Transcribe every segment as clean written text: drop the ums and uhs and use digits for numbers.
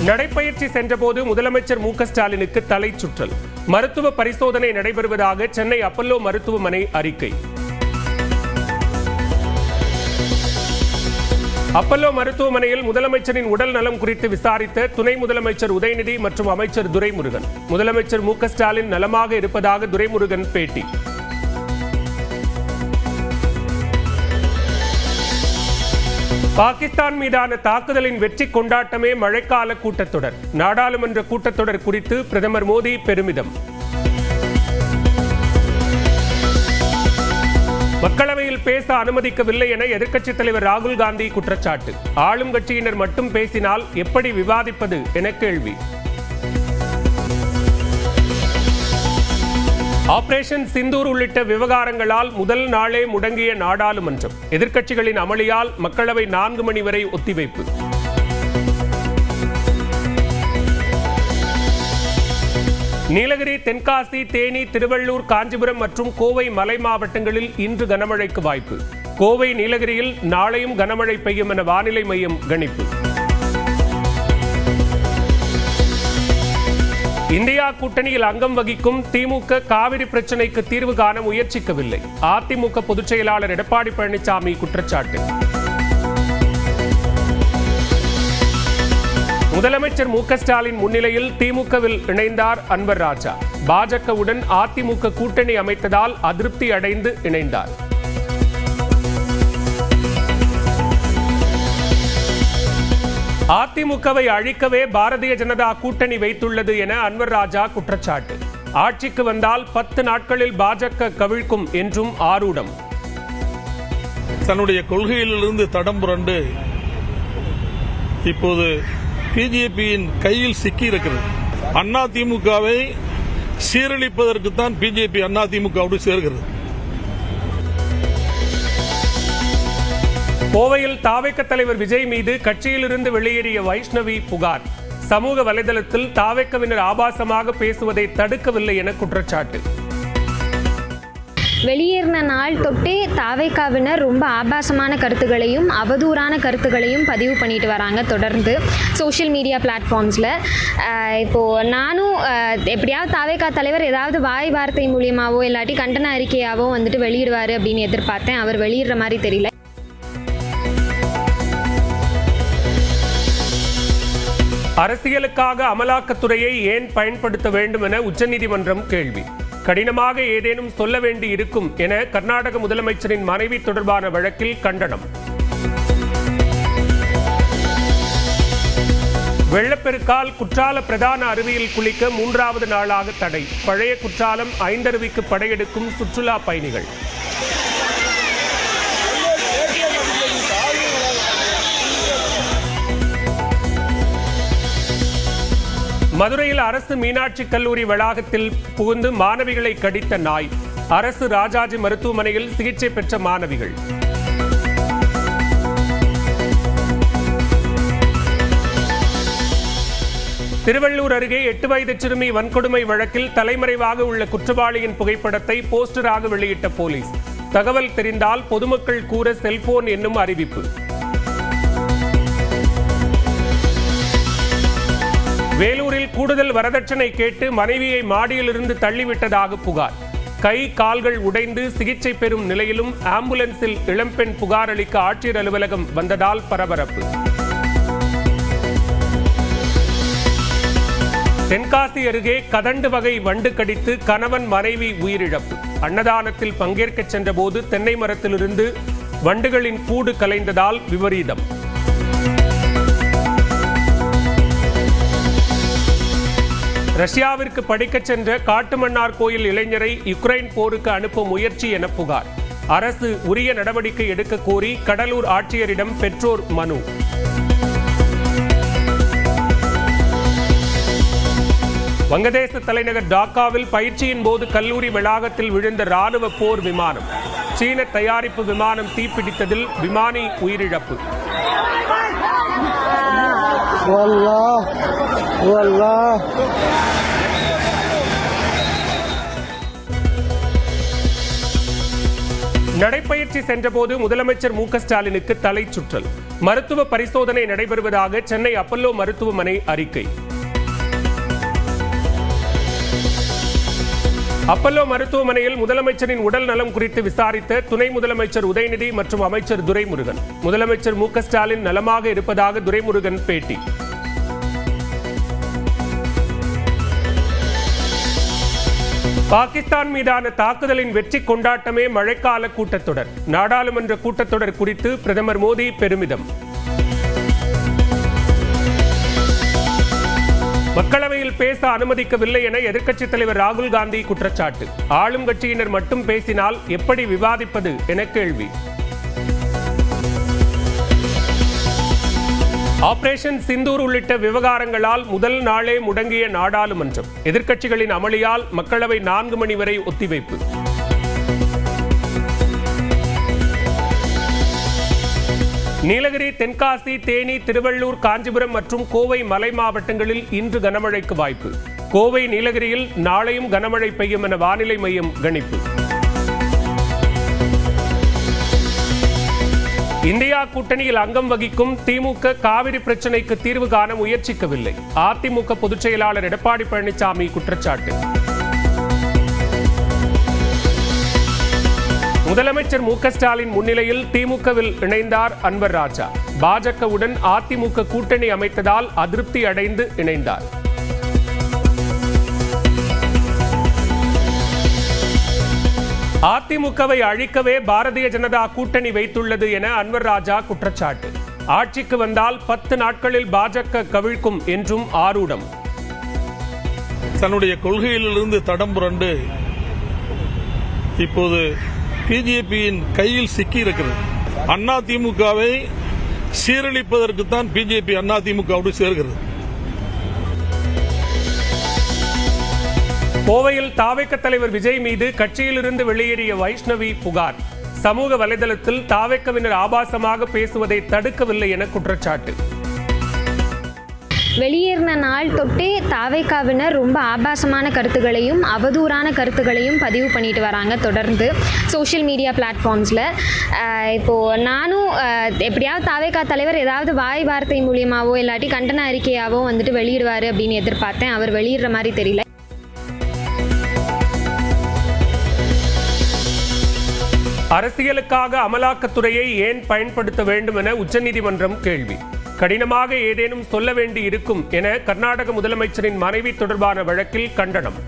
நடைப்பயிற்சி சென்றபோது முதலமைச்சர் மு.க.ஸ்டாலினுக்கு தலை சுற்றல். மருத்துவ பரிசோதனை நடைபெறுவதாக சென்னை அப்பல்லோ மருத்துவமனை அறிக்கை. அப்பல்லோ மருத்துவமனையில் முதலமைச்சரின் உடல் நலம் குறித்து விசாரித்த துணை முதலமைச்சர் உதயநிதி மற்றும் அமைச்சர் துரைமுருகன். முதலமைச்சர் மு.க.ஸ்டாலின் நலமாக இருப்பதாக துரைமுருகன் பேட்டி. பாகிஸ்தான் மீதான தாக்குதலின் வெற்றி கொண்டாட்டமே மழைக்கால கூட்டத்தொடர். நாடாளுமன்ற கூட்டத்தொடர் குறித்து பிரதமர் மோடி பெருமிதம். மக்களவையில் பேச அனுமதிக்கவில்லை என எதிர்க்கட்சித் தலைவர் ராகுல் காந்தி குற்றச்சாட்டு. ஆளும் கட்சியினர் மட்டும் பேசினால் எப்படி விவாதிப்பது என கேள்வி. ஆபரேஷன் சிந்தூர் உள்ளிட்ட விவகாரங்களால் முதல் நாளே முடங்கிய நாடாளுமன்றம். எதிர்க்கட்சிகளின் அமளியால் மக்களவை 4 மணி வரை ஒத்திவைப்பு. நீலகிரி, தென்காசி, தேனி, திருவள்ளூர், காஞ்சிபுரம் மற்றும் கோவை மலை மாவட்டங்களில் இன்று கனமழைக்கு வாய்ப்பு. கோவை, நீலகிரியில் நாளையும் கனமழை பெய்யும் என வானிலை மையம் கணிப்பு. இந்தியா கூட்டணியில் அங்கம் வகிக்கும் திமுக காவிரி பிரச்சினைக்கு தீர்வு காண முயற்சிக்கவில்லை. அதிமுக பொதுச் செயலாளர் எடப்பாடி பழனிசாமி குற்றச்சாட்டு. முதலமைச்சர் மு.க.ஸ்டாலின் முன்னிலையில் திமுகவில் இணைந்தார் அன்வர் ராஜா. பாஜகவுடன் அதிமுக கூட்டணி அமைத்ததால் அதிருப்தி அடைந்து இணைந்தார். அதிமுகவை அழிக்கவே பாரதிய ஜனதா கூட்டணி வைத்துள்ளது என அன்வர் ராஜா குற்றச்சாட்டு. ஆட்சிக்கு வந்தால் 10 நாட்களில் பாஜக கவிழ்க்கும் என்றும் ஆரூடம். தன்னுடைய கொள்கையிலிருந்து தடம் புரண்டு இப்போது பிஜேபியின் கையில் சிக்கி இருக்கிறது. அதிமுகவை சீரழிப்பதற்குத்தான் பிஜேபி அதிமுகவோடு சேர்கிறது. கோவையில் தாவேக தலைவர் விஜய் மீது கட்சியிலிருந்து வெளியேறிய வைஷ்ணவி புகார். சமூக வலைதளத்தில் தாவேகவினர் ஆபாசமாக பேசுவதை தடுக்கவில்லை என குற்றச்சாட்டு. வெளியேறின நாள் தொட்டே தாவேகாவினர் ரொம்ப ஆபாசமான கருத்துக்களையும் அவதூறான கருத்துக்களையும் பதிவு பண்ணிட்டு வராங்க தொடர்ந்து சோஷியல் மீடியா பிளாட்ஃபார்ம்ஸில். இப்போது நானும் எப்படியாவது தாவேகா தலைவர் ஏதாவது வாய் வார்த்தை மூலியமாவோ இல்லாட்டி கண்டன அறிக்கையாவோ வந்துட்டு வெளியிடுவார் அப்படின்னு எதிர்பார்த்தேன். அவர் வெளியிடுற மாதிரி தெரியல. அரசியலுக்காக அமலாக்கத்துறையை ஏன் பயன்படுத்த வேண்டும் என உச்சநீதிமன்றம் கேள்வி. கடினமாக ஏதேனும் சொல்ல வேண்டி இருக்கும் என கர்நாடக முதலமைச்சரின் மனைவி தொடர்பான வழக்கில் கண்டனம். வெள்ளப்பெருக்கால் குற்றால பிரதான அருவியில் குளிக்க 3வது நாளாக தடை. பழைய குற்றாலம் ஐந்தருவிக்கு படையெடுக்கும் சுற்றுலா பயணிகள். மதுரையில் அரசு மீனாட்சி கல்லூரி வளாகத்தில் புகுந்து மாணவிகளை கடித்த நாய். அரசு ராஜாஜி மருத்துவமனையில் சிகிச்சை பெற்ற மாணவிகள். திருவள்ளூர் அருகே 8 வயது சிறுமி வன்கொடுமை வழக்கில் தலைமறைவாக உள்ள குற்றவாளியின் புகைப்படத்தை போஸ்டராக வெளியிட்ட போலீஸ். தகவல் தெரிந்தால் பொதுமக்கள் கூற செல்போன் என்னும் அறிவிப்பு. வேலூரில் கூடுதல் வரதட்சணை கேட்டு மனைவியை மாடியிலிருந்து தள்ளிவிட்டதாக புகார். கை கால்கள் உடைந்து சிகிச்சை பெறும் நிலையிலும் ஆம்புலன்ஸில் இளம்பெண் புகார் அளிக்க ஆட்சியர் அலுவலகம் வந்ததால் பரபரப்பு. தென்காசி அருகே கதண்டு வகை வண்டு கடித்து கணவன் மனைவி உயிரிழப்பு. அன்னதானத்தில் பங்கேற்க சென்றபோது தென்னை மரத்திலிருந்து வண்டுகளின் கூடு கலைந்ததால் விபரீதம். ரஷ்யாவிற்கு படிக்கச் சென்ற காட்டுமன்னார் கோயில் இளைஞரை யுக்ரைன் போருக்கு அனுப்ப முயற்சி என புகார். அரசு உரிய நடவடிக்கை எடுக்க கோரி கடலூர் ஆட்சியரிடம் பெற்றோர் மனு. வங்கதேச தலைநகர் டாக்காவில் பயிற்சியின் போது கல்லூரி வளாகத்தில் விழுந்த ராணுவ போர் விமானம். சீன தயாரிப்பு விமானம் தீப்பிடித்ததில் விமானி உயிரிழப்பு. நடைப்பயிற்சி சென்றபோது முதலமைச்சர் மு க ஸ்டாலினுக்கு தலை சுற்றல். மருத்துவ பரிசோதனை நடைபெறுவதாக சென்னை அப்பல்லோ மருத்துவமனை அறிக்கை. அப்பல்லோ மருத்துவமனையில் முதலமைச்சரின் உடல் நலம் குறித்து விசாரித்த துணை முதலமைச்சர் உதயநிதி மற்றும் அமைச்சர் துரைமுருகன். முதலமைச்சர் மு க ஸ்டாலின் நலமாக இருப்பதாக துரைமுருகன் பேட்டி. பாகிஸ்தான் மீதான தாக்குதலின் வெற்றி கொண்டாட்டமே மழைக்கால கூட்டத்தொடர். நாடாளுமன்ற கூட்டத்தொடர் குறித்து பிரதமர் மோடி பெருமிதம். மக்களவையில் பேச அனுமதிக்கவில்லை என எதிர்க்கட்சித் தலைவர் ராகுல் காந்தி குற்றச்சாட்டு. ஆளும் கட்சியினர் மட்டும் பேசினால் எப்படி விவாதிப்பது என கேள்வி. ஆபரேஷன் சிந்தூர் உள்ளிட்ட விவகாரங்களால் முதல் நாளே முடங்கிய நாடாளுமன்றம். எதிர்க்கட்சிகளின் அமளியால் மக்களவை 4 மணி வரை ஒத்திவைப்பு. நீலகிரி, தென்காசி, தேனி, திருவள்ளூர், காஞ்சிபுரம் மற்றும் கோவை மலை மாவட்டங்களில் இன்று கனமழைக்கு வாய்ப்பு. கோவை, நீலகிரியில் நாளையும் கனமழை பெய்யும் என வானிலை மையம் கணிப்பு. இந்தியா கூட்டணியில் அங்கம் வகிக்கும் திமுக காவிரி பிரச்சினைக்கு தீர்வு காண முயற்சிக்கவில்லை. அதிமுக பொதுச் செயலாளர் எடப்பாடி பழனிசாமி குற்றச்சாட்டு. முதலமைச்சர் மு க ஸ்டாலின் முன்னிலையில் திமுகவில் இணைந்தார் அன்வர் ராஜா. பாஜகவுடன் அதிமுக கூட்டணி அமைத்ததால் அதிருப்தி அடைந்து இணைந்தார். அதிமுகவை அழிக்கவே பாரதிய ஜனதா கூட்டணி வைத்துள்ளது என அன்வர் ராஜா குற்றச்சாட்டு. ஆட்சிக்கு வந்தால் 10 நாட்களில் பாஜக கவிழ்க்கும் என்றும் ஆரூடம். தன்னுடைய கொள்கையிலிருந்து தடம் புரண்டு இப்போது பிஜேபியின் கையில் சிக்கி இருக்கிறது. அதிமுகவை சீரழிப்பதற்குத்தான் பிஜேபி அதிமுகவோடு சேர்கிறது. கோவையில் தாவேக தலைவர் விஜய் மீது கட்சியிலிருந்து வெளியேறிய வைஷ்ணவி புகார். சமூக வலைதளத்தில் தாவேகவினர் ஆபாசமாக பேசுவதை தடுக்கவில்லை என குற்றச்சாட்டு. வெளியேறின நாள் தொட்டே தாவேகாவினர் ரொம்ப ஆபாசமான கருத்துக்களையும் அவதூறான கருத்துக்களையும் பதிவு பண்ணிட்டு வராங்க தொடர்ந்து சோஷியல் மீடியா பிளாட்ஃபார்ம்ஸில். இப்போது நானும் எப்படியாவது தாவேகா தலைவர் ஏதாவது வாய் வார்த்தை மூலியமாகவோ இல்லாட்டி கண்டன அறிக்கையாவோ வந்துட்டு வெளியிடுவார் அப்படின்னு எதிர்பார்த்தேன். அவர் வெளியிடுற மாதிரி தெரியல. அரசியலுக்காக அமலாக்கத்துறையை ஏன் பயன்படுத்த வேண்டும் என உச்சநீதிமன்றம் கேள்வி. கடினமாக ஏதேனும் சொல்ல வேண்டி இருக்கும் என கர்நாடக முதலமைச்சரின் மனைவி தொடர்பான வழக்கில் கண்டனம்.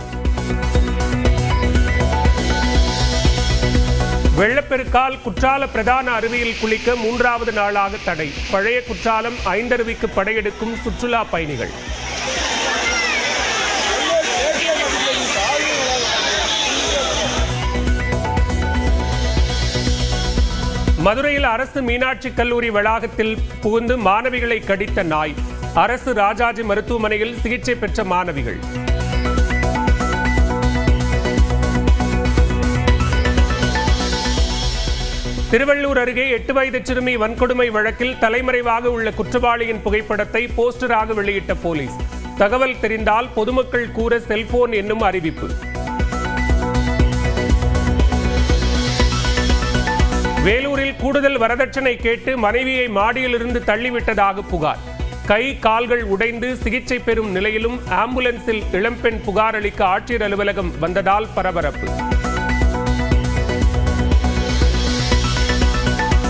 வெள்ளப்பெருக்கால் குற்றால பிரதான அருவியில் குளிக்க 3வது நாளாக தடை. பழைய குற்றாலம் ஐந்தருவிக்கு படையெடுக்கும் சுற்றுலா பயணிகள். மதுரையில் அரசு மீனாட்சி கல்லூரி வளாகத்தில் புகுந்து மாணவிகளை கடித்த நாய். அரசு ராஜாஜி மருத்துவமனையில் சிகிச்சை பெற்ற மாணவிகள். திருவள்ளூர் அருகே 8 வயது சிறுமி வன்கொடுமை வழக்கில் தலைமறைவாக உள்ள குற்றவாளியின் புகைப்படத்தை போஸ்டராக வெளியிட்ட போலீஸ். தகவல் தெரிந்தால் பொதுமக்கள் கூற செல்போன் என்னும் அறிவிப்பு. வேலூரில் கூடுதல் வரதட்சணை கேட்டு மனைவியை மாடியிலிருந்து தள்ளிவிட்டதாக புகார். கை கால்கள் உடைந்து சிகிச்சை பெறும் நிலையிலும் ஆம்புலன்ஸில் இளம்பெண் புகார் அளிக்க ஆட்சியர் அலுவலகம் வந்ததால் பரபரப்பு.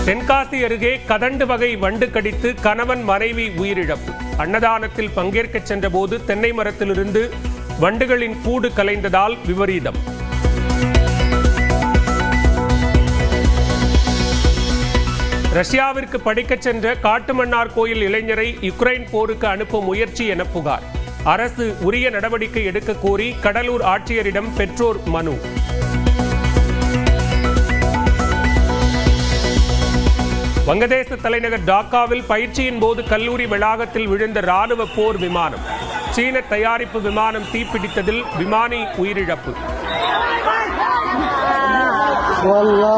தென்காசி அருகே கதண்டு வகை வண்டு கடித்து கணவன் மனைவி உயிரிழப்பு. அன்னதானத்தில் பங்கேற்க சென்றபோது தென்னை மரத்திலிருந்து வண்டுகளின் கூடு கலைந்ததால் விபரீதம். ரஷ்யாவிற்கு படிக்கச் சென்ற காட்டுமன்னார் கோயில் இளைஞரை யுக்ரைன் போருக்கு அனுப்பும் முயற்சி என புகார். அரசு உரிய நடவடிக்கை எடுக்க கோரி கடலூர் ஆட்சியரிடம் பெற்றோர் மனு. வங்கதேச தலைநகர் டாக்காவில் பயிற்சியின் போது கல்லூரி வளாகத்தில் விழுந்த ராணுவ போர் விமானம். சீன தயாரிப்பு விமானம் தீப்பிடித்ததில் விமானி உயிரிழப்பு. والله